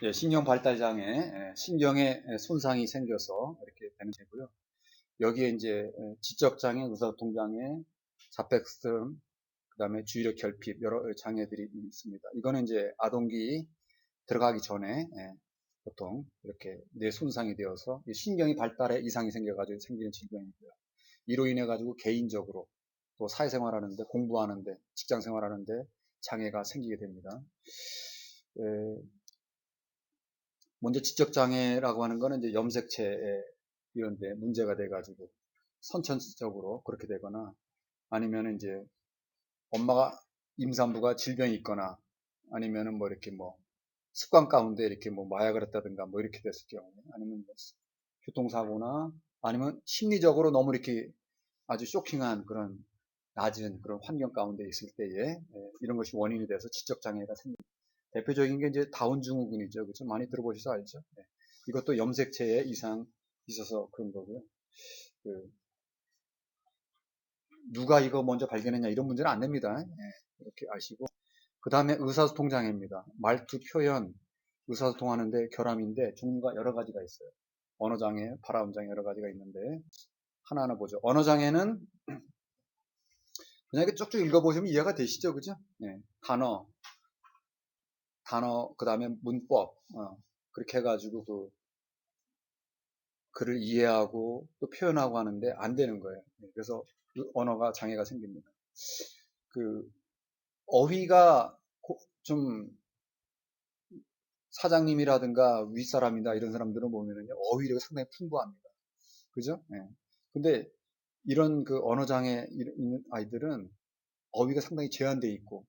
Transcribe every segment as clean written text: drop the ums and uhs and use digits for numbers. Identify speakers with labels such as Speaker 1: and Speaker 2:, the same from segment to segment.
Speaker 1: 예, 신경 발달 장애, 신경에 손상이 생겨서 이렇게 되는 거고요. 여기에 이제 지적 장애, 의사소통 장애, 자폐스럼, 그다음에 주의력 결핍 여러 장애들이 있습니다. 이거는 이제 아동기 들어가기 전에 보통 이렇게 뇌 손상이 되어서 신경이 발달에 이상이 생겨가지고 생기는 질병이고요. 이로 인해 가지고 개인적으로 또 사회생활하는데 공부하는데 직장생활하는데 장애가 생기게 됩니다. 먼저 지적장애라고 하는 거는 이제 염색체 이런데 문제가 돼가지고 선천적으로 그렇게 되거나 아니면 이제 엄마가 임산부가 질병이 있거나 아니면은 뭐 이렇게 뭐 습관 가운데 이렇게 뭐 마약을 했다든가 뭐 이렇게 됐을 경우에 아니면 뭐 교통사고나 아니면 심리적으로 너무 이렇게 아주 쇼킹한 그런 낮은 그런 환경 가운데 있을 때에 이런 것이 원인이 돼서 지적장애가 생깁니다. 대표적인 게 이제 다운 증후군이죠. 그렇죠? 많이 들어보셔서 알죠? 네. 이것도 염색체에 이상 있어서 그런 거고요. 그 누가 이거 먼저 발견했냐 이런 문제는 안 됩니다. 네. 이렇게 아시고 그 다음에 의사소통 장애입니다. 말투, 표현, 의사소통하는데 결함인데 종류가 여러 가지가 있어요. 언어장애, 발화음장애 여러 가지가 있는데 하나하나 보죠. 언어장애는 그냥 이렇게 쭉쭉 읽어보시면 이해가 되시죠? 그죠? 네. 단어, 그 다음에 문법, 그렇게 해가지고 그 글을 이해하고 또 표현하고 하는데 안 되는 거예요. 그래서 언어가 장애가 생깁니다. 그 어휘가 좀 사장님이라든가 윗사람이다 이런 사람들은 보면은요 어휘력이 상당히 풍부합니다. 그죠? 예. 근데 이런 그 언어장애 있는 아이들은 어휘가 상당히 제한되어 있고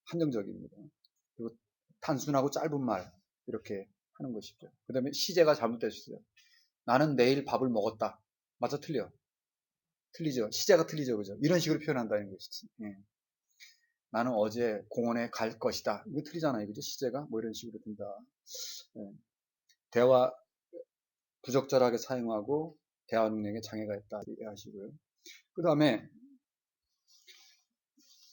Speaker 1: 한정적입니다. 그리고 단순하고 짧은 말 이렇게 하는 것이죠. 그 다음에 시제가 잘못됐어요. 나는 내일 밥을 먹었다. 맞아 틀려. 틀리죠. 시제가 틀리죠. 그죠? 이런 식으로 표현한다는 것이지. 예. 나는 어제 공원에 갈 것이다. 이거 틀리잖아요. 그죠? 시제가 뭐 이런 식으로 된다. 예. 대화 부적절하게 사용하고 대화 능력에 장애가 있다. 이해하시고요. 그 다음에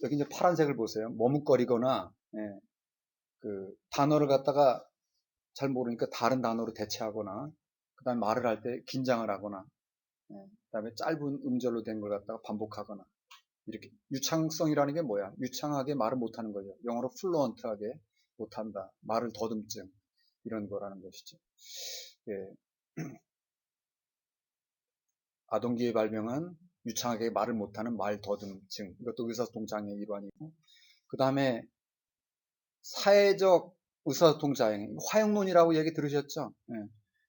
Speaker 1: 여기 이제 파란색을 보세요. 머뭇거리거나 예, 그 단어를 갖다가 잘 모르니까 다른 단어로 대체하거나 그 다음에 말을 할 때 긴장을 하거나 예, 그 다음에 짧은 음절로 된 걸 갖다가 반복하거나 이렇게 유창성이라는 게 뭐야? 유창하게 말을 못하는 거죠. 영어로 플루언트하게 못한다. 말을 더듬증 이런 거라는 것이죠. 예, 아동기에 발병한 유창하게 말을 못하는 말 더듬증 이것도 의사소통 장애의 일환이고 그 다음에 사회적 의사소통 장애 화형론이라고 얘기 들으셨죠? 예.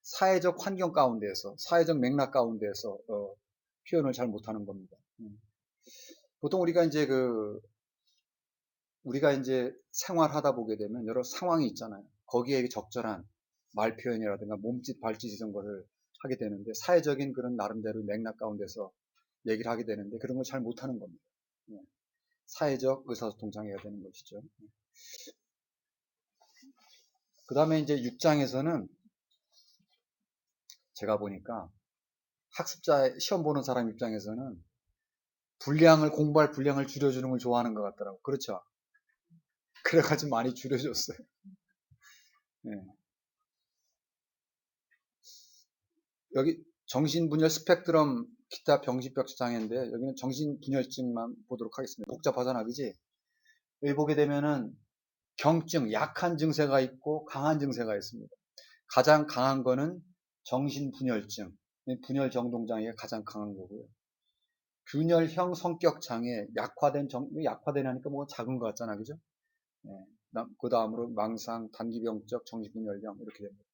Speaker 1: 사회적 환경 가운데에서 사회적 맥락 가운데에서 표현을 잘 못하는 겁니다. 보통 우리가 이제 생활하다 보게 되면 여러 상황이 있잖아요. 거기에 적절한 말 표현이라든가 몸짓, 발짓 이런 거를 하게 되는데 사회적인 그런 나름대로 맥락 가운데서 얘기를 하게 되는데 그런 걸 잘 못하는 겁니다. 예. 사회적 의사소통 장애가 되는 것이죠. 그 다음에 이제 6장에서는 제가 보니까 학습자 시험 보는 사람 입장에서는 공부할 분량을 줄여주는 걸 좋아하는 것 같더라고. 그렇죠? 그래가지고 많이 줄여줬어요. 예. 여기 정신분열 스펙트럼 기타 병식벽 장애인데 여기는 정신분열증만 보도록 하겠습니다. 복잡하잖아, 그지? 여기 보게 되면은 경증, 약한 증세가 있고 강한 증세가 있습니다. 가장 강한 거는 정신분열증, 분열 정동장애가 가장 강한 거고요. 균열형 성격 장애, 약화되니까 뭐가 작은 것 같잖아, 그죠? 예. 그 다음으로 망상, 단기병적 정신분열형 이렇게 됩니다.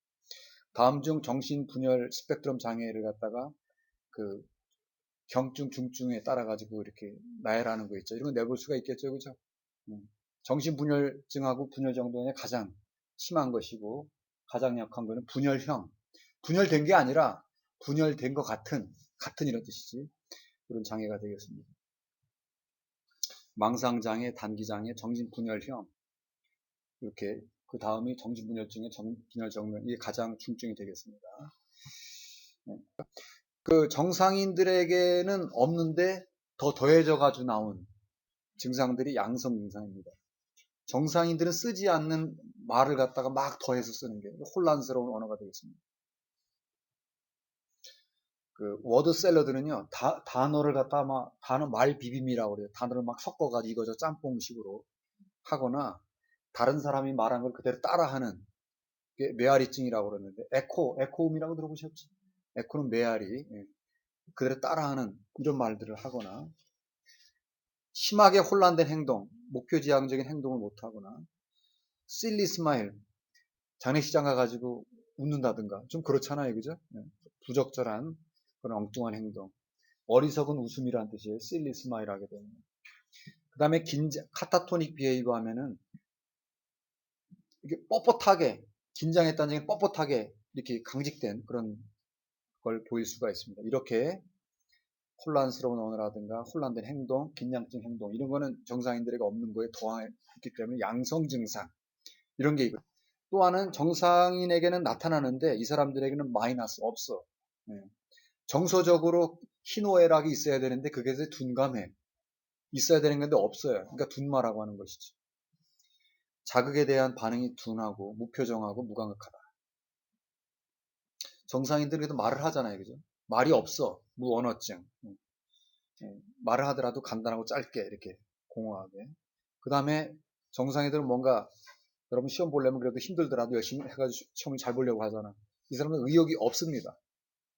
Speaker 1: 다음 중 정신분열 스펙트럼 장애를 갖다가 그 경증, 중증에 따라 가지고 이렇게 나열하는 거 있죠. 이런 거 내볼 수가 있겠죠, 그죠? 정신분열증하고 분열정도에 가장 심한 것이고 가장 약한 거는 분열형. 분열된 게 아니라 분열된 것 같은 이런 뜻이지. 그런 장애가 되겠습니다. 망상장애, 단기장애, 정신분열형 이렇게 그 다음이 정신분열증의 분열정면 이게 가장 중증이 되겠습니다. 그 정상인들에게는 없는데 더 더해져 가지고 나온 증상들이 양성 증상입니다. 정상인들은 쓰지 않는 말을 갖다가 막 더해서 쓰는 게 혼란스러운 언어가 되겠습니다. 그 워드 샐러드는요, 단어를 갖다가 막 단어 말 비빔이라고 그래요. 단어를 막 섞어가지고 이거저 짬뽕식으로 하거나 다른 사람이 말한 걸 그대로 따라하는 게 메아리증이라고 그러는데, 에코음이라고 들어보셨죠? 에코는 메아리, 예. 그대로 따라하는 이런 말들을 하거나, 심하게 혼란된 행동, 목표지향적인 행동을 못하거나, 실리 스마일, 장례식장 가가지고 웃는다든가, 좀 그렇잖아요, 그죠? 예. 부적절한 그런 엉뚱한 행동, 어리석은 웃음이라는 뜻이에요. 실리 스마일 하게 되면. 그 다음에 카타토닉 비헤이브 하면은 이게 뻣뻣하게, 긴장했다는 얘기는 뻣뻣하게 이렇게 강직된 그런 걸 보일 수가 있습니다. 이렇게 혼란스러운 언어라든가 혼란된 행동, 긴장증 행동 이런 거는 정상인들에게 없는 거에 더하기 때문에 양성 증상 이런 게 있고, 또 하나는 정상인에게는 나타나는데 이 사람들에게는 마이너스 없어. 네. 정서적으로 희노애락이 있어야 되는데 그게 둔감해 있어야 되는 건데 없어요. 그러니까 둔마라고 하는 것이죠. 자극에 대한 반응이 둔하고 무표정하고 무감각하다. 정상인들은 말을 하잖아요, 그죠? 말이 없어. 무언어증. 말을 하더라도 간단하고 짧게 이렇게 공허하게. 그 다음에 정상인들은 뭔가 여러분 시험 보려면 그래도 힘들더라도 열심히 해가지고 시험을 잘 보려고 하잖아. 이 사람은 의욕이 없습니다.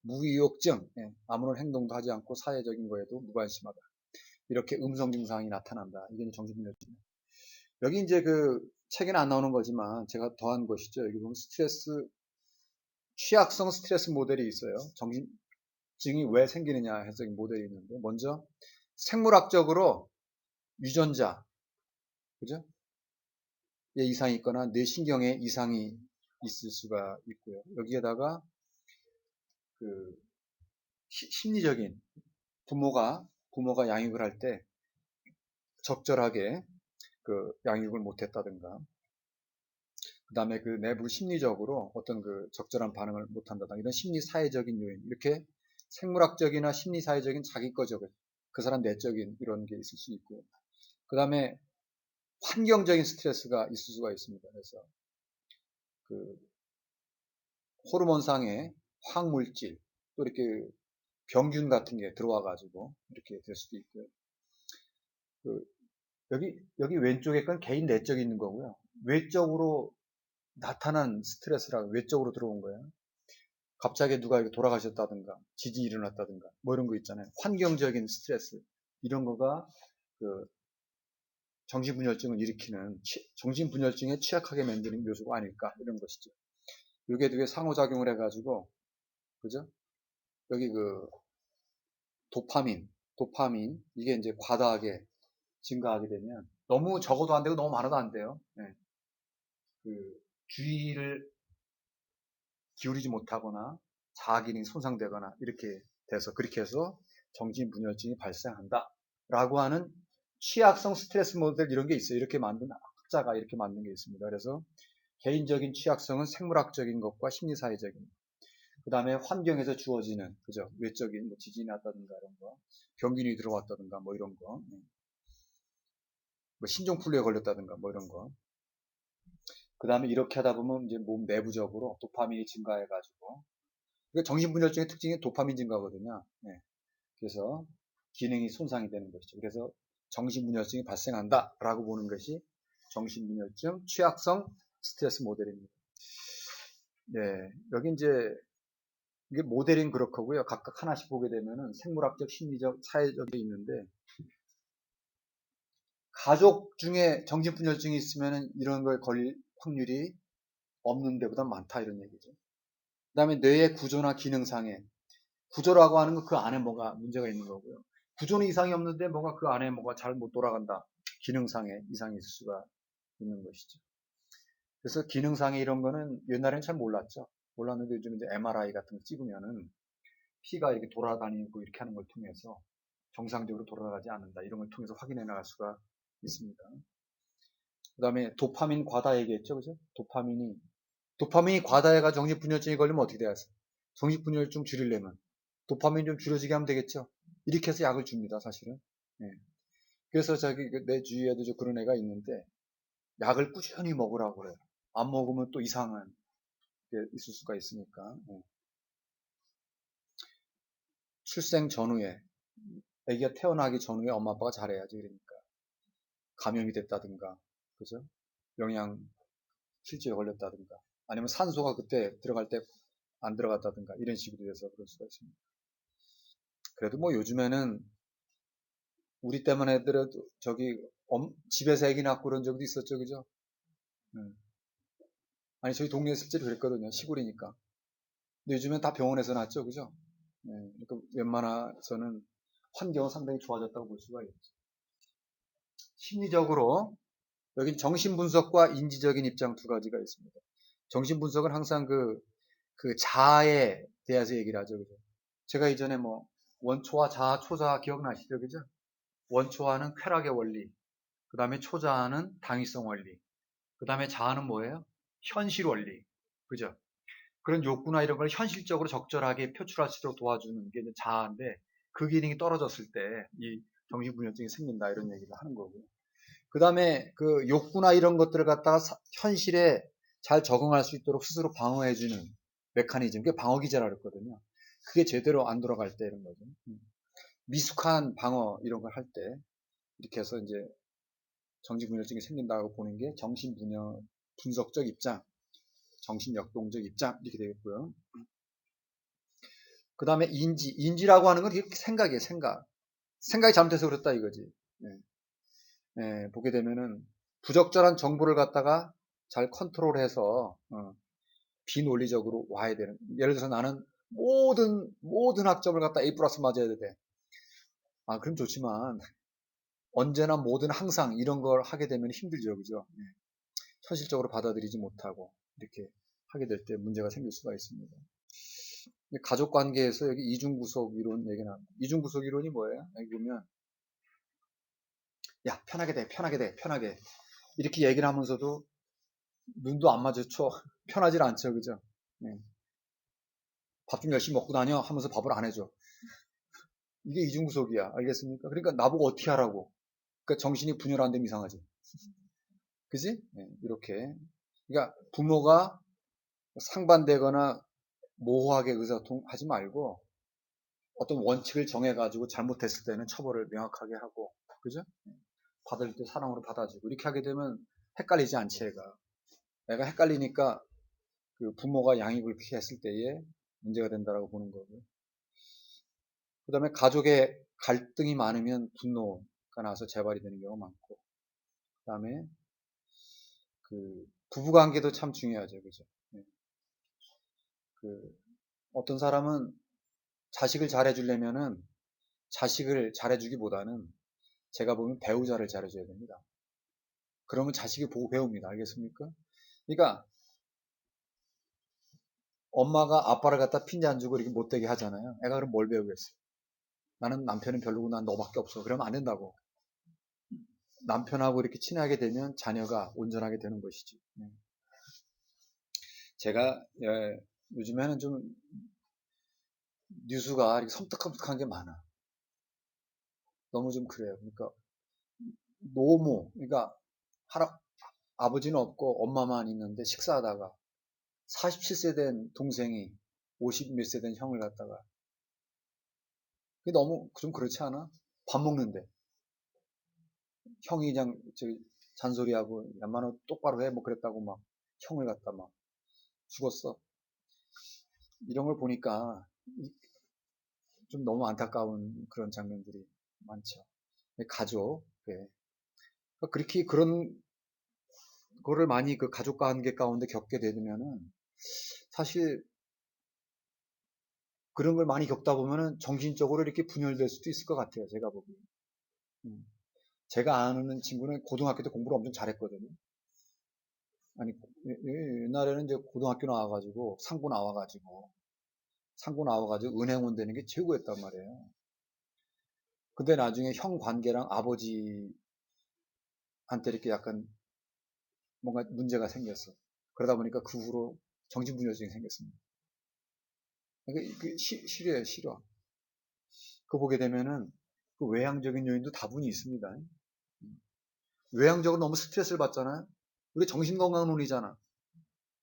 Speaker 1: 무의욕증, 아무런 행동도 하지 않고 사회적인 거에도 무관심하다. 이렇게 음성 증상이 나타난다. 이게 정신분열증. 여기 이제 그 책에는 안 나오는 거지만 제가 더한 것이죠. 여기 보면 취약성 스트레스 모델이 있어요. 정신증이 왜 생기느냐 해서 모델이 있는데, 먼저 생물학적으로 유전자, 그죠? 에 이상이 있거나 뇌신경에 이상이 있을 수가 있고요. 여기에다가 그 심리적인 부모가 양육을 할 때 적절하게 그 양육을 못했다든가, 그 다음에 그 내부 심리적으로 어떤 그 적절한 반응을 못한다든가, 이런 심리 사회적인 요인, 이렇게 생물학적이나 심리 사회적인 자기 거적을 그 사람 내적인 이런 게 있을 수 있고요. 그 다음에 환경적인 스트레스가 있을 수가 있습니다. 그래서 그 호르몬상의 화학물질, 또 이렇게 병균 같은 게 들어와 가지고 이렇게 될 수도 있고요. 그 여기 왼쪽에 건 개인 내적이 있는 거고요. 외적으로 나타난 스트레스라 외적으로 들어온 거예요. 갑자기 누가 이렇게 돌아가셨다든가 지진이 일어났다든가 뭐 이런 거 있잖아요. 환경적인 스트레스 이런 거가 그 정신분열증을 일으키는 정신분열증에 취약하게 만드는 요소가 아닐까 이런 것이죠. 이게 되게 상호작용을 해가지고 그죠? 여기 그 도파민 이게 이제 과다하게 증가하게 되면 너무 적어도 안 되고 너무 많아도 안 돼요. 네. 그 주의를 기울이지 못하거나 자아 기능이 손상되거나 이렇게 돼서 그렇게 해서 정신분열증이 발생한다라고 하는 취약성 스트레스 모델 이런 게 있어요. 이렇게 만든 학자가 이렇게 만든 게 있습니다. 그래서 개인적인 취약성은 생물학적인 것과 심리사회적인 것. 그 다음에 환경에서 주어지는 그죠 외적인 뭐 지진이 났다든가 이런 거, 병균이 들어왔다든가 뭐 이런 거, 뭐 신종플루에 걸렸다든가 뭐 이런 거. 그 다음에 이렇게 하다 보면 이제 몸 내부적으로 도파민이 증가해가지고, 그러니까 정신분열증의 특징이 도파민 증가거든요. 네. 그래서 기능이 손상이 되는 것이죠. 그래서 정신분열증이 발생한다라고 보는 것이 정신분열증 취약성 스트레스 모델입니다. 네, 여기 이제 이게 모델인 그렇고요. 각각 하나씩 보게 되면은 생물학적, 심리적, 사회적이 있는데, 가족 중에 정신분열증이 있으면은 이런 거에 걸릴 확률이 없는 데보다 많다 이런 얘기죠. 그 다음에 뇌의 구조나 기능상에, 구조라고 하는 건 그 안에 뭐가 문제가 있는 거고요. 구조는 이상이 없는데 뭐가 그 안에 뭐가 잘 못 돌아간다. 기능상에 이상이 있을 수가 있는 것이죠. 그래서 기능상에 이런 거는 옛날에는 잘 몰랐죠. 몰랐는데 요즘 이제 MRI 같은 거 찍으면은 피가 이렇게 돌아다니고 이렇게 하는 걸 통해서 정상적으로 돌아가지 않는다. 이런 걸 통해서 확인해 나갈 수가 있습니다. 그 다음에 도파민 과다 얘기했죠. 그죠? 도파민이 과다해가 정신분열증이 걸리면 어떻게 돼야 돼? 정신분열증 줄이려면 도파민 좀 줄여지게 하면 되겠죠. 이렇게 해서 약을 줍니다, 사실은. 예. 그래서 내 주위에도 그런 애가 있는데 약을 꾸준히 먹으라고 그래요. 안 먹으면 또 이상한 게 있을 수가 있으니까. 출생 전후에, 아기가 태어나기 전후에 엄마 아빠가 잘해야지. 그러니까 감염이 됐다든가, 그죠? 영양 실제에 걸렸다든가, 아니면 산소가 그때 들어갈 때 안 들어갔다든가, 이런 식으로 돼서 그럴 수가 있습니다. 그래도 뭐 요즘에는 우리 때만 해더라도 저기 집에서 아기 낳고 그런 적도 있었죠, 그죠? 음. 아니 저희 동네에 실제로 그랬거든요. 시골이니까. 근데 요즘엔 다 병원에서 낳죠, 그죠? 그러니까 웬만해서는 환경은 상당히 좋아졌다고 볼 수가 있죠. 심리적으로 여기 정신분석과 인지적인 입장 두 가지가 있습니다. 정신분석은 항상 그 자아에 대해서 얘기를 하죠, 그죠? 제가 이전에 뭐 원초와 자아, 초자아 기억나시죠, 그죠? 원초와는 쾌락의 원리, 그 다음에 초자아는 당위성 원리, 그 다음에 자아는 뭐예요? 현실 원리, 그죠? 그런 욕구나 이런 걸 현실적으로 적절하게 표출할 수 있도록 도와주는 게 이제 자아인데, 그 기능이 떨어졌을 때 이 정신분열증이 생긴다, 이런 얘기를 하는 거고요. 그 다음에 그 욕구나 이런 것들을 갖다가 현실에 잘 적응할 수 있도록 스스로 방어해주는 메커니즘, 그게 방어기제라고 그랬거든요. 그게 제대로 안 돌아갈 때 이런 거죠. 미숙한 방어 이런 걸 할 때 이렇게 해서 이제 정신분열증이 생긴다고 보는 게 정신분열 분석적 입장, 정신역동적 입장 이렇게 되겠고요. 그 다음에 인지라고 하는 건 생각이에요, 생각. 생각이 잘못해서 그렇다 이거지. 보게 되면은 부적절한 정보를 갖다가 잘 컨트롤해서 비논리적으로 와야 되는. 예를 들어서 나는 모든 학점을 갖다 A 플러스 맞아야 돼. 아, 그럼 좋지만 언제나 항상 이런 걸 하게 되면 힘들죠, 그죠? 현실적으로 받아들이지 못하고 이렇게 하게 될 때 문제가 생길 수가 있습니다. 가족 관계에서 여기 이중구속 이론 얘기 나옵니다. 이중구속 이론이 뭐예요? 여기 보면 야, 편하게 돼, 편하게 돼, 편하게 이렇게 얘기를 하면서도 눈도 안 마주쳐. 편하질 않죠, 그죠? 네. 밥 좀 열심히 먹고 다녀 하면서 밥을 안 해줘. 이게 이중구속이야. 알겠습니까? 그러니까 나보고 어떻게 하라고. 그러니까 정신이 분열 안 되면 이상하지. 그지? 네, 이렇게. 그러니까 부모가 상반되거나 모호하게 의사소통하지 말고 어떤 원칙을 정해가지고 잘못했을 때는 처벌을 명확하게 하고, 그죠? 받을 때 사랑으로 받아주고 이렇게 하게 되면 헷갈리지 않지, 애가 헷갈리니까 그 부모가 양육을 그렇게 했을 때에 문제가 된다라고 보는 거고요. 그 다음에 가족의 갈등이 많으면 분노가 나서 재발이 되는 경우가 많고, 그 다음에 그 부부관계도 참 중요하죠, 그죠? 네. 그 어떤 사람은 자식을 잘해주려면은 자식을 잘해주기보다는 제가 보면 배우자를 잘해줘야 됩니다. 그러면 자식이 보고 배웁니다. 알겠습니까? 그러니까 엄마가 아빠를 갖다 핀잔 안 주고 이렇게 못되게 하잖아요. 애가 그럼 뭘 배우겠어요? 나는 남편은 별로고 난 너밖에 없어. 그러면 안 된다고. 남편하고 이렇게 친하게 되면 자녀가 온전하게 되는 것이지. 제가 요즘에는 좀 뉴스가 이렇게 섬뜩섬뜩한 게 많아. 너무 좀 그래요. 그러니까 노모, 그러니까 아버지는 없고 엄마만 있는데 식사하다가 47세 된 동생이 50 몇 세 된 형을 갖다가, 그게 너무 좀 그렇지 않아? 밥 먹는데 형이 그냥 잔소리하고 야마너 똑바로 해 뭐 그랬다고 막 형을 갖다 막 죽었어. 이런 걸 보니까 좀 너무 안타까운 그런 장면들이 많죠. 가족, 네. 그렇게 그런 거를 많이 그 가족 관계 가운데 겪게 되면은 사실 그런 걸 많이 겪다 보면은 정신적으로 이렇게 분열될 수도 있을 것 같아요. 제가 보기에. 음. 제가 아는 친구는 고등학교 때 공부를 엄청 잘했거든요. 아니, 옛날에는 이제 고등학교 나와가지고, 상고 나와가지고 은행원 되는 게 최고였단 말이에요. 근데 나중에 형 관계랑 아버지한테 이렇게 약간 뭔가 문제가 생겼어. 그러다 보니까 그 후로 정신분열증이 생겼습니다. 싫어요, 싫어. 그거 보게 되면은 그 외향적인 요인도 다분히 있습니다. 외향적으로 너무 스트레스를 받잖아요. 우리 정신건강론이잖아.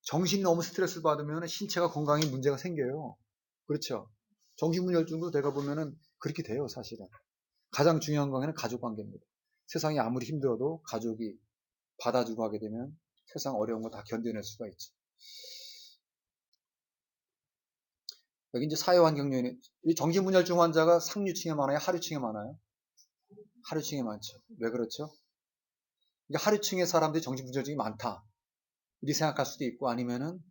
Speaker 1: 정신이 너무 스트레스를 받으면 신체가 건강에 문제가 생겨요. 그렇죠? 정신분열증도 내가 보면은 그렇게 돼요, 사실은. 가장 중요한 거는 가족 관계입니다. 세상이 아무리 힘들어도 가족이 받아주고 하게 되면 세상 어려운 거 다 견뎌낼 수가 있죠. 여기 이제 사회환경 요인, 이 정신분열증 환자가 상류층에 많아요? 하류층에 많아요? 하류층에 많죠. 왜 그렇죠? 이게 하류층의 사람들이 정신분열증이 많다. 이렇게 생각할 수도 있고, 아니면은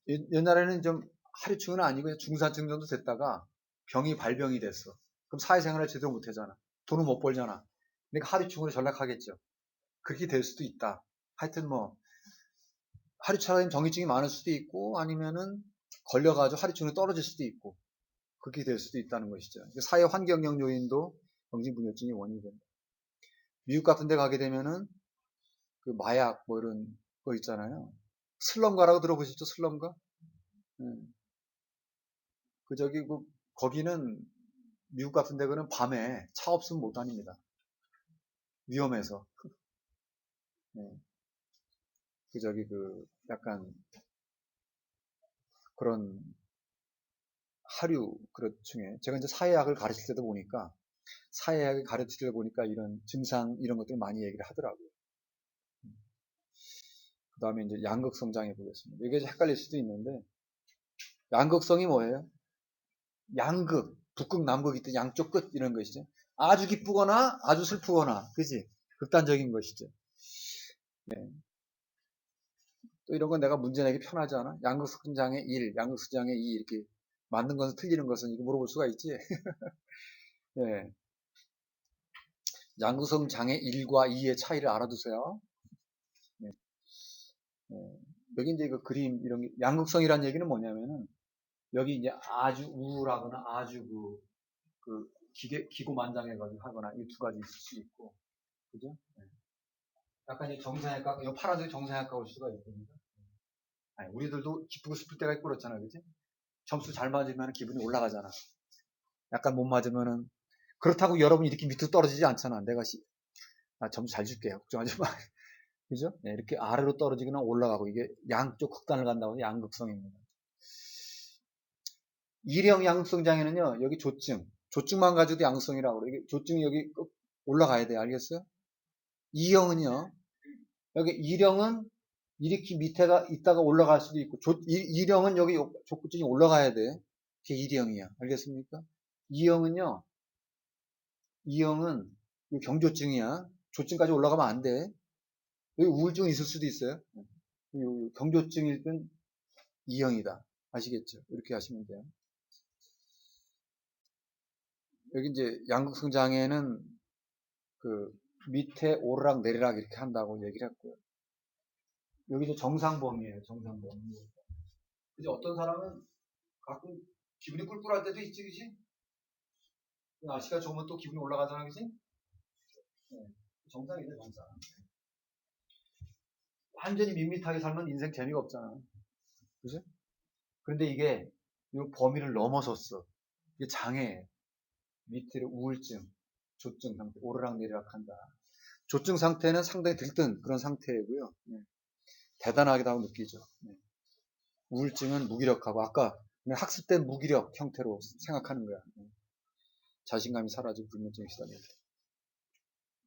Speaker 1: 옛날에는 좀 하류층은 아니고 중산층 정도 됐다가 병이 발병이 됐어. 그럼 사회생활을 제대로 못하잖아. 돈을 못 벌잖아. 그러니까 하류층으로 전락하겠죠. 그렇게 될 수도 있다. 하여튼 뭐 하류층에 정신증이 많을 수도 있고, 아니면은 걸려가지고 하류층으로 떨어질 수도 있고, 그렇게 될 수도 있다는 것이죠. 사회 환경적 요인도 정신분열증의 원인이 된다. 미국 같은 데 가게 되면은 그 마약 뭐 이런 거 있잖아요. 슬럼가라고 들어보셨죠? 슬럼가? 그 저기 그 거기는 미국 같은 데는 밤에 차 없으면 못 다닙니다. 위험해서. 네. 그 저기 그 약간 그런 하류 그런 중에 제가 이제 사회학을 가르칠 때도 보니까 사회학을 가르칠 때 보니까 이런 증상 이런 것들 많이 얘기를 하더라고요. 그 다음에 이제 양극성 장애 보겠습니다. 이게 헷갈릴 수도 있는데 양극성이 뭐예요? 양극, 북극, 남극 있던 양쪽 끝 이런 것이죠. 아주 기쁘거나 아주 슬프거나, 그지? 극단적인 것이죠. 네. 또 이런 건 내가 문제 내기 편하지 않아? 양극성 장애 1, 양극성 장애 2 이렇게 맞는 것은 틀리는 것은 이거 물어볼 수가 있지. 네. 양극성 장애 1과 2의 차이를 알아두세요. 네. 네. 여기 이제 그 그림 이런 게 양극성이란 얘기는 뭐냐면은 여기 이제 아주 우울하거나 아주 그 기고만장해가지고 하거나 이 두 가지 있을 수 있고, 그죠? 네. 약간 이 정상외과, 이 파란색 정상외과 올 수가 있거든요. 아니, 우리들도 기쁘고 슬플 때가 있고 그렇잖아, 그지? 점수 잘 맞으면 기분이 올라가잖아. 약간 못 맞으면은 그렇다고 여러분이 이렇게 밑으로 떨어지지 않잖아. 나 점수 잘 줄게요. 걱정하지 마. 그죠? 네, 이렇게 아래로 떨어지거나 올라가고 이게 양쪽 극단을 간다고 해서 양극성입니다. 일형 양극성 장애는요, 여기 조증만 가지고도 양극성이라고 그래요. 이게 조증이 여기 올라가야 돼요. 알겠어요? 이형은요, 여기 일형은 이렇게 밑에가 있다가 올라갈 수도 있고, 일형은 여기 족구증이 올라가야 돼. 그게 일형이야. 알겠습니까? 이형은요, 이형은 경조증이야. 조증까지 올라가면 안 돼. 여기 우울증이 있을 수도 있어요. 경조증일 땐 이형이다. 아시겠죠? 이렇게 하시면 돼요. 여기 이제 양극성 장애는 그 밑에 오르락 내리락 이렇게 한다고 얘기를 했고요. 여기 이제 정상범위예요. 정상범위. 그죠? 어떤 사람은 가끔 기분이 꿀꿀할 때도 있지, 그지? 날씨가 좋으면 또 기분이 올라가잖아, 그지? 네. 정상이죠, 정상. 완전히 밋밋하게 살면 인생 재미가 없잖아. 그죠? 그런데 이게 이 범위를 넘어섰어. 이게 장애, 밑으로 우울증, 조증 상태, 오르락내리락 한다. 조증 상태는 상당히 들뜬 그런 상태고요. 네. 대단하다고 느끼죠. 네. 우울증은 무기력하고 아까 학습 된 무기력 형태로 생각하는 거야. 네. 자신감이 사라지고 불면증이 시달린다.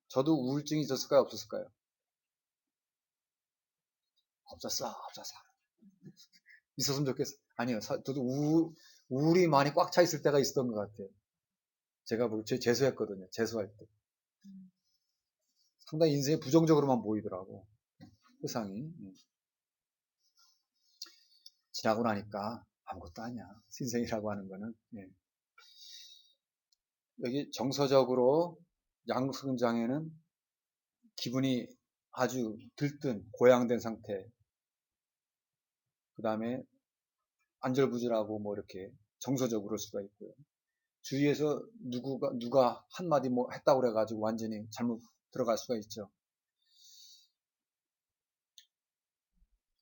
Speaker 1: 저도 우울증이 있었을까요? 없었을까요? 없었어. 있었으면 좋겠어. 아니요. 저도 우울이 많이 꽉 차 있을 때가 있었던 것 같아요. 제가 재수했거든요. 재수할 때. 상당히 인생에 부정적으로만 보이더라고. 세상이. 지나고 나니까 아무것도 아니야. 인생이라고 하는 거는. 예. 여기 정서적으로 양극성 장애는 기분이 아주 들뜬, 고양된 상태. 그 다음에 안절부절하고 뭐 이렇게 정서적으로 그럴 수가 있고요. 주위에서 누가 한마디 뭐 했다고 그래가지고 완전히 잘못 들어갈 수가 있죠.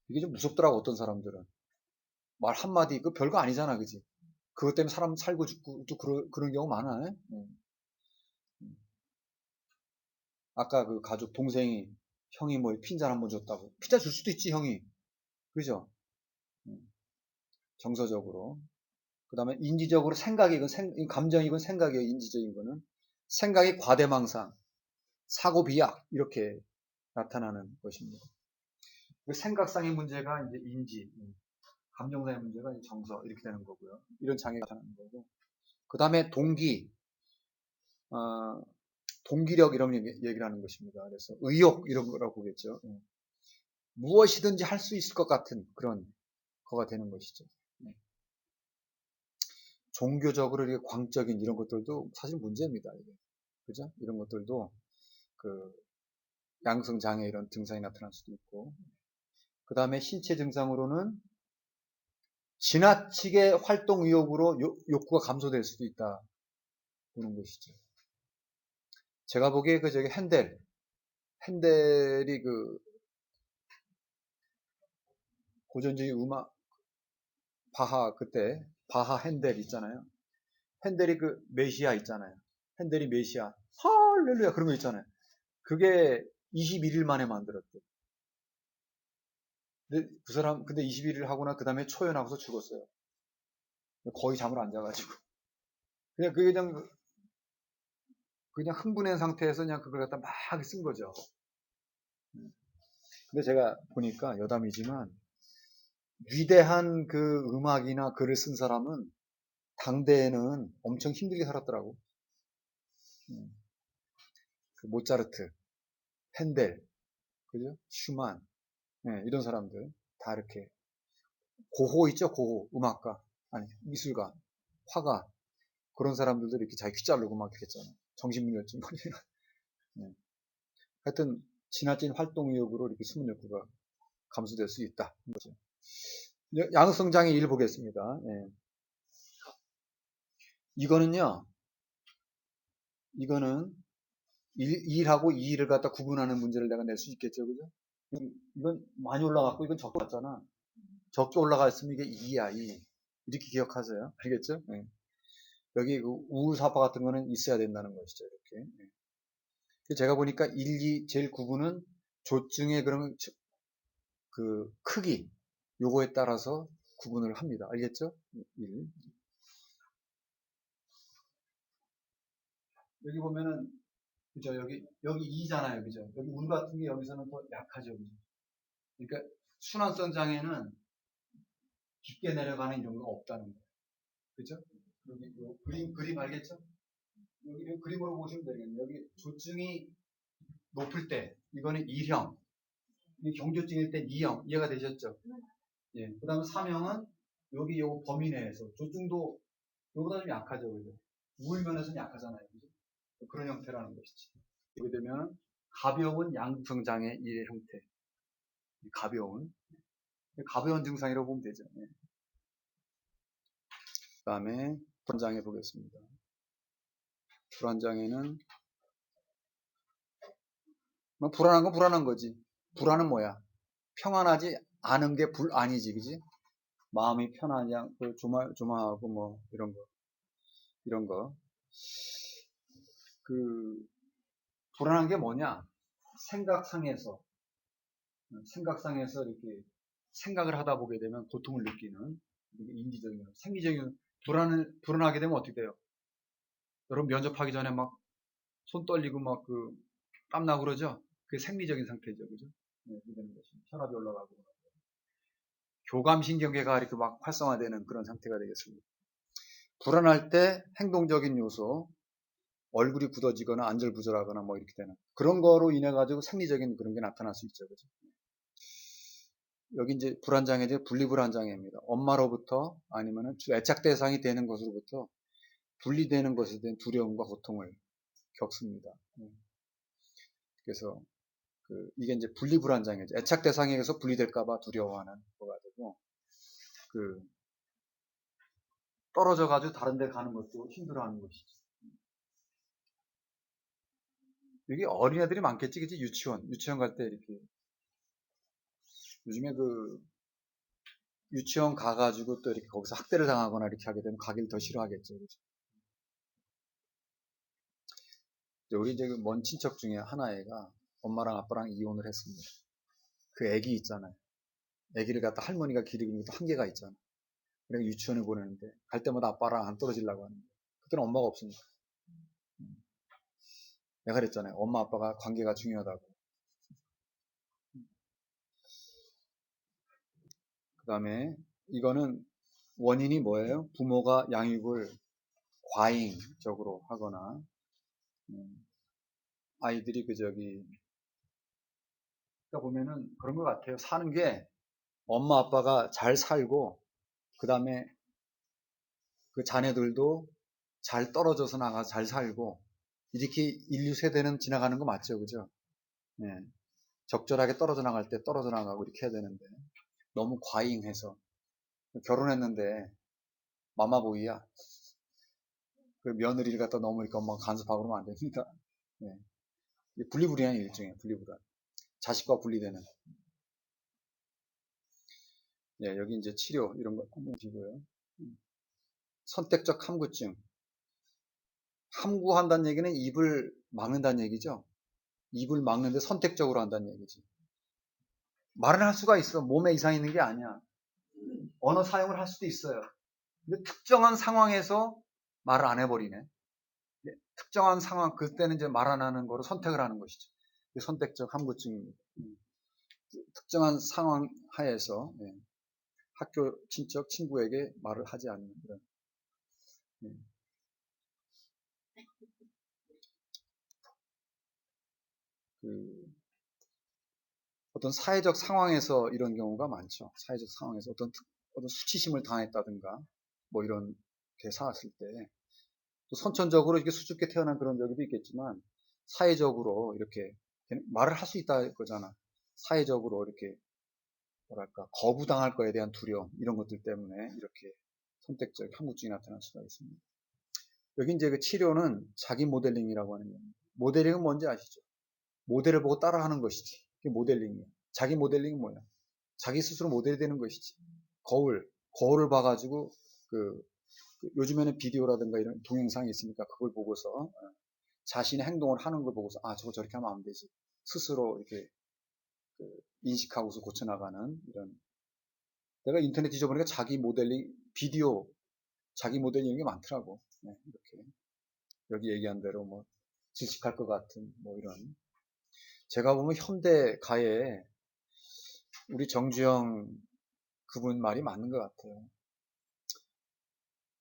Speaker 1: 이게 좀 무섭더라고, 어떤 사람들은. 말 한마디, 그 별거 아니잖아, 그지? 그것 때문에 사람 살고 죽고 또 그런 경우 많아. 아까 그 가족 동생이 형이 뭐 핀잔 한 번 줬다고. 핀잔 줄 수도 있지, 형이. 그죠? 정서적으로. 그 다음에 인지적으로 생각이, 이건 감정이건 생각이에요, 인지적인 거는. 생각이 과대망상, 사고 비약, 이렇게 나타나는 것입니다. 그 생각상의 문제가 이제 인지, 감정상의 문제가 이제 정서, 이렇게 되는 거고요. 이런 장애가 나타나는 거고. 그 다음에 동기, 어, 동기력 이런 얘기를 하는 것입니다. 그래서 의욕 이런 거라고 보겠죠. 무엇이든지 할 수 있을 것 같은 그런 거가 되는 것이죠. 종교적으로 이렇게 광적인 이런 것들도 사실 문제입니다. 이게. 그죠? 이런 것들도 그 양성 장애 이런 증상이 나타날 수도 있고. 그 다음에 신체 증상으로는 지나치게 활동 의욕으로 욕구가 감소될 수도 있다. 그런 것이죠. 제가 보기에 그 저기 핸델이 그 고전주의 음악 바하 핸델 있잖아요. 핸델이 그 메시아 있잖아요. 핸델이 메시아 할렐루야 그런 거 있잖아요. 그게 21일 만에 만들었대. 근데 그 사람 근데 21일 하거나 그 다음에 초연하고서 죽었어요. 거의 잠을 안 자가지고 그냥 그냥 흥분한 상태에서 그냥 그걸 갖다 막 쓴 거죠. 근데 제가 보니까 여담이지만 위대한 그 음악이나 글을 쓴 사람은 당대에는 엄청 힘들게 살았더라고. 그 모차르트, 핸델, 그죠? 슈만, 이런 사람들 다 이렇게 고호 있죠? 고호 음악가 아니 미술가, 화가 그런 사람들도 이렇게 자기 귀 자르고 막 그랬잖아요. 정신분열증 네. 하여튼 지나친 활동 의욕으로 이렇게 숨은 욕구가 감소될 수 있다. 거죠. 양성 장애 1 보겠습니다. 이거는 일하고 이일을 갖다 구분하는 문제를 내가 낼 수 있겠죠, 그죠? 이건 많이 올라갔고 이건 적게 올랐잖아. 적게 올라갔으면 이게 2야, 2. 이렇게 기억하세요. 알겠죠? 네. 여기 그 우울사파 같은 거는 있어야 된다는 것이죠, 이렇게. 제가 보니까 1, 2 제일 구분은 조증의 그런 그 크기 요거에 따라서 구분을 합니다. 알겠죠? 1. 여기 보면은 그죠? 여기 2잖아요. 그죠? 여기 울 같은 게 여기서는 더 약하죠. 그죠? 그러니까 순환성 장애는 깊게 내려가는 이런 거 없다는 거예요. 그죠? 여기 그림 알겠죠? 여기 그림으로 보시면 되겠네요. 여기 조증이 높을 때 이거는 1형, 경조증일 때 2형 이해가 되셨죠? 예. 그다음에 3형은 여기 요 범위 내에서 조증도 요보다 좀 약하죠, 그죠? 우울면에서는 약하잖아요, 그죠? 그런 형태라는 것이지. 이렇게 되면 가벼운 양극성 장애 의 형태, 가벼운 증상이라고 보면 되죠. 예. 그다음에 불안장애 보겠습니다. 불안장애는 뭐 불안한 건 불안한 거지. 불안은 뭐야? 평안하지 않은 게 불안이지, 그지? 마음이 편하지 않고 조마하고 뭐 이런 거. 그 불안한 게 뭐냐? 생각상에서 이렇게 생각을 하다 보게 되면 고통을 느끼는 인지적인 생리적인 불안하게 되면 어떻게 돼요? 여러분 면접하기 전에 막 손 떨리고 막 그 땀나고 그러죠? 그게 생리적인 상태죠, 그죠? 네, 그게 되는 것입니다. 혈압이 올라가고 교감신경계가 이렇게 막 활성화되는 그런 상태가 되겠습니다. 불안할 때 행동적인 요소, 얼굴이 굳어지거나 안절부절하거나 뭐 이렇게 되는 그런 거로 인해 가지고 생리적인 그런 게 나타날 수 있죠, 그죠? 여기 이제 불안장애, 분리불안장애입니다. 엄마로부터 아니면은 애착 대상이 되는 것으로부터 분리되는 것에 대한 두려움과 고통을 겪습니다. 그래서 이게 이제 분리불안장애죠. 애착 대상에게서 분리될까봐 두려워하는 거가 되고, 떨어져가지고 다른 데 가는 것도 힘들어하는 것이죠. 이게 어린애들이 많겠지, 그치? 유치원 갈 때 이렇게. 요즘에 유치원 가가지고 또 이렇게 거기서 학대를 당하거나 이렇게 하게 되면 가기를 더 싫어하겠죠. 그죠? 우리 이제 먼 친척 중에 하나애가 엄마랑 아빠랑 이혼을 했습니다. 그 애기 있잖아요. 애기를 갖다 할머니가 기르기는 것도 한계가 있잖아. 그래서 유치원에 보내는데 갈 때마다 아빠랑 안 떨어지려고 하는데 그때는 엄마가 없으니까. 내가 그랬잖아요. 엄마 아빠가 관계가 중요하다고. 그 다음에 이거는 원인이 뭐예요? 부모가 양육을 과잉적으로 하거나 아이들이 그러니까 보면은 그런 것 같아요. 사는 게 엄마 아빠가 잘 살고 그 다음에 그 자녀들도 잘 떨어져서 나가서 잘 살고 이렇게 인류 세대는 지나가는 거 맞죠, 그죠? 네. 적절하게 떨어져 나갈 때 떨어져 나가고 이렇게 해야 되는데 너무 과잉해서 결혼했는데 마마보이야. 그 며느리를 갖다 너무 이렇게 엄마가 간섭하고 그러면 안 됩니다. 네. 분리불이한 일종이에요, 분리불안. 자식과 분리되는. 예, 여기 이제 치료 이런 거 한번 보시고요. 선택적 함구증. 함구한다는 얘기는 입을 막는다는 얘기죠. 입을 막는데 선택적으로 한다는 얘기지. 말은 할 수가 있어. 몸에 이상 있는 게 아니야. 언어 사용을 할 수도 있어요. 근데 특정한 상황에서 말을 안 해버리네. 특정한 상황, 그때는 이제 말 안 하는 거로 선택을 하는 것이죠. 선택적 함구증입니다. 특정한 상황 하에서 학교 친척 친구에게 말을 하지 않는 그런. 그 어떤 사회적 상황에서 이런 경우가 많죠. 사회적 상황에서 어떤 수치심을 당했다든가 뭐 이런 게 살았을 때 또 선천적으로 이렇게 수줍게 태어난 그런 적도 있겠지만 사회적으로 이렇게 말을 할 수 있다 거잖아. 사회적으로 이렇게 뭐랄까 거부당할 거에 대한 두려움 이런 것들 때문에 이렇게 선택적 함구증이 나타날 수가 있습니다. 여기 이제 그 치료는 자기 모델링이라고 하는 겁니다. 모델링은 뭔지 아시죠? 모델을 보고 따라하는 것이지. 그게 모델링이에요. 자기 모델링은 뭐야? 자기 스스로 모델이 되는 것이지. 거울을 봐가지고 요즘에는 비디오라든가 이런 동영상이 있으니까 그걸 보고서 자신의 행동을 하는 걸 보고서 아 저거 저렇게 하면 안 되지. 스스로 이렇게 인식하고서 고쳐나가는 이런. 내가 인터넷 뒤져보니까 자기 모델링 비디오 자기 모델링 이런 게 많더라고. 네, 이렇게 여기 얘기한 대로 뭐 질식할 것 같은 뭐 이런. 제가 보면 현대 가에 우리 정주영 그분 말이 맞는 것 같아요.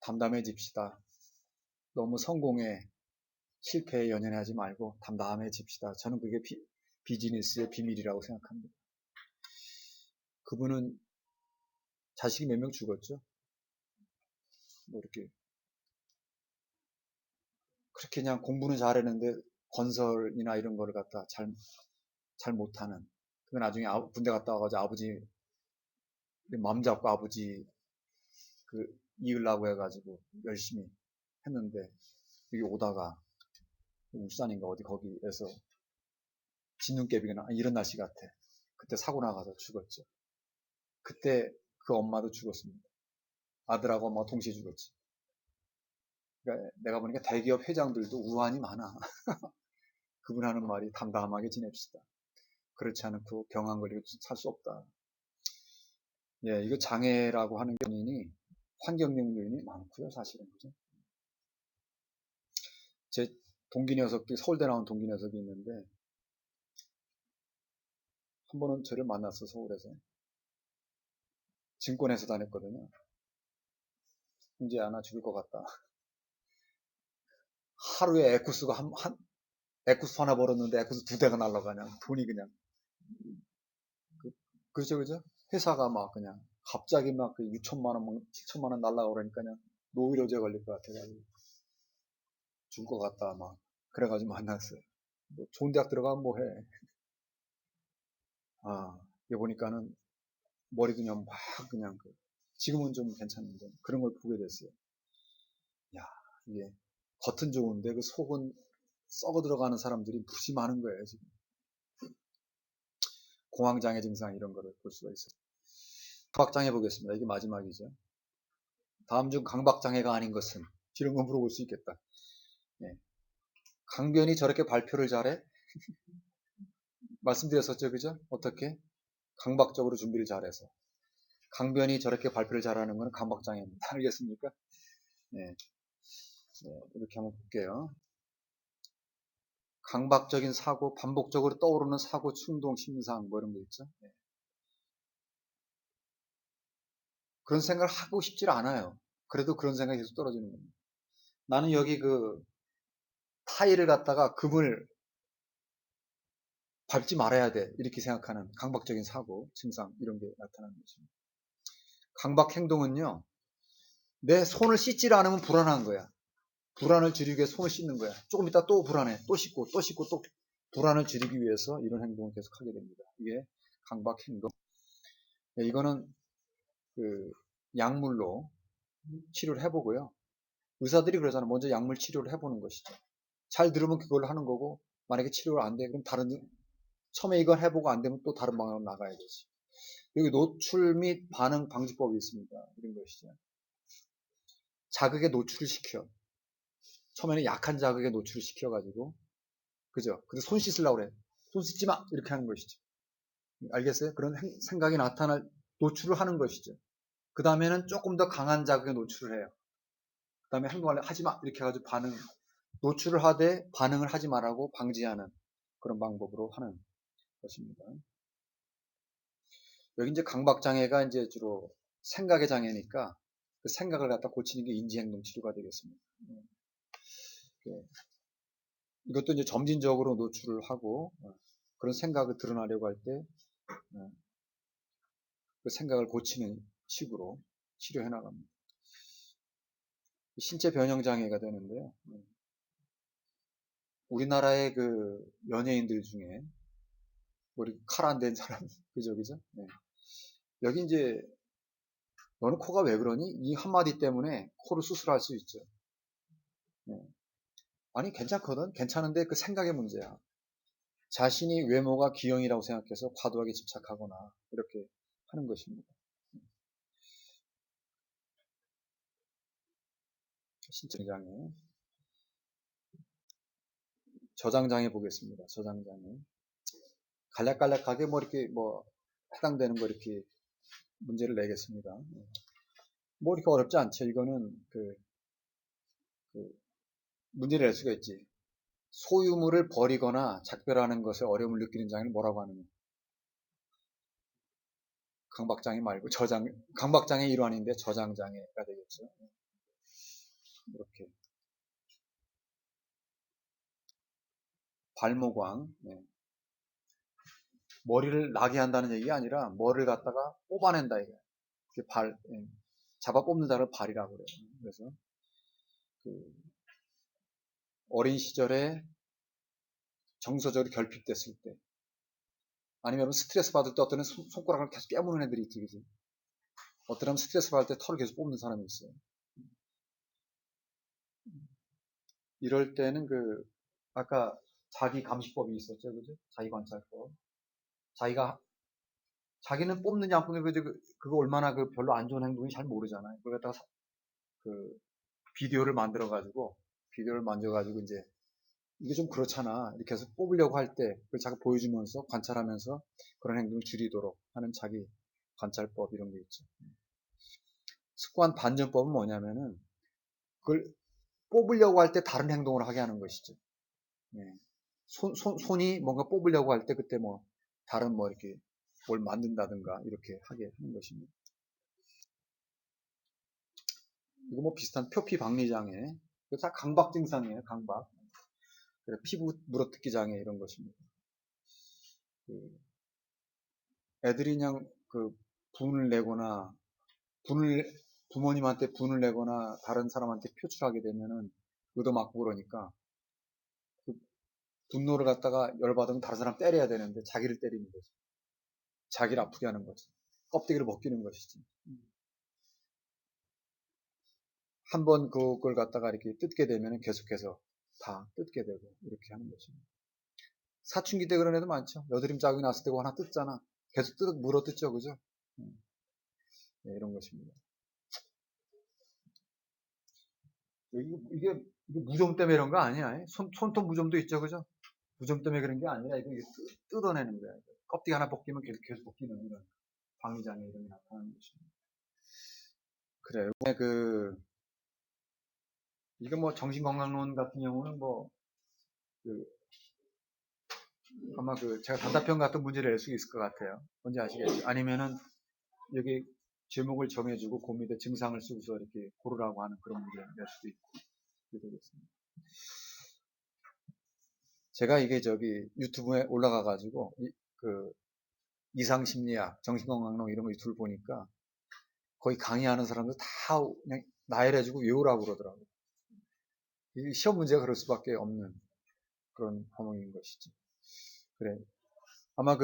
Speaker 1: 담담해집시다. 너무 성공에 실패에 연연하지 말고 담담해집시다. 저는 그게 비즈니스의 비밀이라고 생각합니다. 그분은 자식이 몇 명 죽었죠? 뭐 이렇게 그렇게 그냥 공부는 잘했는데 건설이나 이런 거를 갖다 잘 못하는. 그 나중에 군대 갔다 와가지고 아버지 맘 잡고 아버지 이으려고 해가지고 열심히 했는데 여기 오다가 울산인가 어디 거기에서 진눈깨비가 이런 날씨 같아. 그때 사고 나가서 죽었죠. 그때 그 엄마도 죽었습니다. 아들하고 엄마가 동시에 죽었지. 그러니까 내가 보니까 대기업 회장들도 우환이 많아. 그분 하는 말이 담담하게 지냅시다. 그렇지 않고 병안 걸리고 살 수 없다. 예, 이거 장애라고 하는 요인이 환경적 요인이 많고요, 사실은. 그죠? 제 동기 녀석이 서울대 나온 동기 녀석이 있는데 한 번은 저를 만났어, 서울에서. 증권회사 다녔거든요. 이제 하나 죽을 것 같다. 하루에 에쿠스 하나 벌었는데 에쿠스 두 대가 날라가냐. 돈이 그냥. 그렇죠, 그죠? 회사가 막 그냥 갑자기 막 6천만 원, 7천만 원 날라가 그러니까 그냥 노이로제 걸릴 것 같아가지고 죽을 것 같다 막 그래가지고 만났어요. 뭐 좋은 대학 들어가면 뭐 해. 아, 이거 보니까는 머리도 그냥 막 그냥 지금은 좀 괜찮은데 그런 걸 보게 됐어요. 야, 이게 겉은 좋은데 그 속은 썩어 들어가는 사람들이 무지 많은 거예요, 지금. 공황장애 증상 이런 거를 볼 수가 있어요. 강박장애 보겠습니다. 이게 마지막이죠. 다음 중 강박장애가 아닌 것은? 이런 거 물어볼 수 있겠다. 예. 강변이 저렇게 발표를 잘해? 말씀드렸었죠, 그죠? 어떻게? 강박적으로 준비를 잘해서. 강변이 저렇게 발표를 잘하는 건 강박장애입니다. 알겠습니까? 네, 이렇게 한번 볼게요. 강박적인 사고, 반복적으로 떠오르는 사고, 충동, 심상, 뭐 이런 거 있죠? 네. 그런 생각을 하고 싶지 않아요. 그래도 그런 생각이 계속 떨어지는 겁니다. 나는 여기 그 타일을 갖다가 금을 밟지 말아야 돼. 이렇게 생각하는 강박적인 사고, 증상, 이런 게 나타나는 것입니다. 강박 행동은요, 내 손을 씻질 않으면 불안한 거야. 불안을 줄이기 위해 손을 씻는 거야. 조금 있다 또 불안해. 또 씻고, 또 씻고, 또 불안을 줄이기 위해서 이런 행동을 계속 하게 됩니다. 이게 강박 행동. 네, 이거는 그 약물로 치료를 해보고요. 의사들이 그러잖아요. 먼저 약물 치료를 해보는 것이죠. 잘 들으면 그걸로 하는 거고, 만약에 치료가 안 돼, 그럼 처음에 이걸 해보고 안 되면 또 다른 방향으로 나가야 되지. 여기 노출 및 반응 방지법이 있습니다. 이런 것이죠. 자극에 노출을 시켜. 처음에는 약한 자극에 노출을 시켜가지고, 그죠? 근데 손 씻으려고 그래. 손 씻지 마! 이렇게 하는 것이죠. 알겠어요? 그런 생각이 노출을 하는 것이죠. 그 다음에는 조금 더 강한 자극에 노출을 해요. 그 다음에 행동을 하지 마! 이렇게 해가지고 노출을 하되 반응을 하지 말라고 방지하는 그런 방법으로 하는 것입니다. 여기 이제 강박장애가 이제 주로 생각의 장애니까 그 생각을 갖다 고치는 게 인지행동 치료가 되겠습니다. 네. 이것도 이제 점진적으로 노출을 하고 그런 생각을 드러나려고 할 때 그 생각을 고치는 식으로 치료해 나갑니다. 신체 변형 장애가 되는데요. 우리나라의 그 연예인들 중에 우리 칼 안 된 사람 그죠? 네. 여기 이제 너는 코가 왜 그러니? 이 한마디 때문에 코를 수술할 수 있죠. 네. 아니 괜찮거든. 괜찮은데 그 생각의 문제야. 자신이 외모가 기형이라고 생각해서 과도하게 집착하거나 이렇게 하는 것입니다. 신체장애. 저장장애 보겠습니다. 저장장애. 간략간략하게 뭐 이렇게 뭐 해당되는 거 이렇게 문제를 내겠습니다. 뭐 이렇게 어렵지 않죠. 이거는 그 문제를 낼 수가 있지. 소유물을 버리거나 작별하는 것에 어려움을 느끼는 장애를 뭐라고 하느냐. 강박장애 말고 강박장애 일환인데 저장장애가 되겠죠. 이렇게. 발모광. 네. 머리를 나게 한다는 얘기가 아니라 머리를 갖다가 뽑아낸다 이거야. 잡아 뽑는다를 발이라고 그래요. 그래서 그 어린 시절에 정서적으로 결핍됐을 때 아니면 스트레스 받을 때 어떤 손가락을 계속 깨무는 애들이 있지, 그지? 어떤 사람은 스트레스 받을 때 털을 계속 뽑는 사람이 있어요. 이럴 때는 아까 자기 감시법이 있었죠, 그죠? 자기 관찰법. 자기는 뽑느냐 안 뽑느냐, 그거 얼마나 별로 안 좋은 행동인지 잘 모르잖아요. 그걸 갖다가 그 비디오를 만들어가지고 이제 이게 좀 그렇잖아. 이렇게 해서 뽑으려고 할 때 그걸 자꾸 보여주면서 관찰하면서 그런 행동을 줄이도록 하는 자기 관찰법 이런 게 있죠. 습관 반전법은 뭐냐면은 그걸 뽑으려고 할 때 다른 행동을 하게 하는 것이죠. 예. 손이 뭔가 뽑으려고 할 때 그때 뭐 다른 뭐 이렇게 뭘 만든다든가 이렇게 하게 하는 것입니다. 이거 뭐 비슷한 표피박리장애. 이거 다 강박 증상이에요. 강박. 피부 물어뜯기 장애 이런 것입니다. 애들이 그냥 분을 내거나 부모님한테 분을 내거나 다른 사람한테 표출하게 되면은 얻어맞고 그러니까 그 분노를 갖다가 열받으면 다른 사람 때려야 되는데 자기를 때리는 거지. 자기를 아프게 하는 거지. 껍데기를 벗기는 것이지. 한번 그걸 갖다가 이렇게 뜯게 되면 계속해서 다 뜯게 되고 이렇게 하는 것입니다. 사춘기 때 그런 애도 많죠. 여드름 자국이 났을 때 하나 뜯잖아. 계속 물어 뜯죠, 그죠? 네, 이런 것입니다. 이게 무좀 때문에 이런 거 아니야? 손톱 무좀도 있죠, 그죠? 부정 때문에 그런 게 아니라 이거 뜯어내는 거야. 껍데기 하나 벗기면 계속 벗기는 이런 방위장애 이런 게 나타나는 것입니다. 그래요. 이게 뭐 정신건강론 같은 경우는 그, 아마 제가 단답형 같은 문제를 낼 수 있을 것 같아요. 뭔지 아시겠죠? 아니면은 여기 제목을 정해주고 그 밑에 증상을 쓰고서 이렇게 고르라고 하는 그런 문제를 낼 수도 있고 되겠습니다. 제가 이게 유튜브에 올라가가지고 이상심리학, 정신건강론 이런 거 유튜브 보니까 거의 강의하는 사람들 다 그냥 나열해주고 외우라고 그러더라고요. 이 시험 문제가 그럴 수밖에 없는 그런 과목인 것이죠. 그래. 아마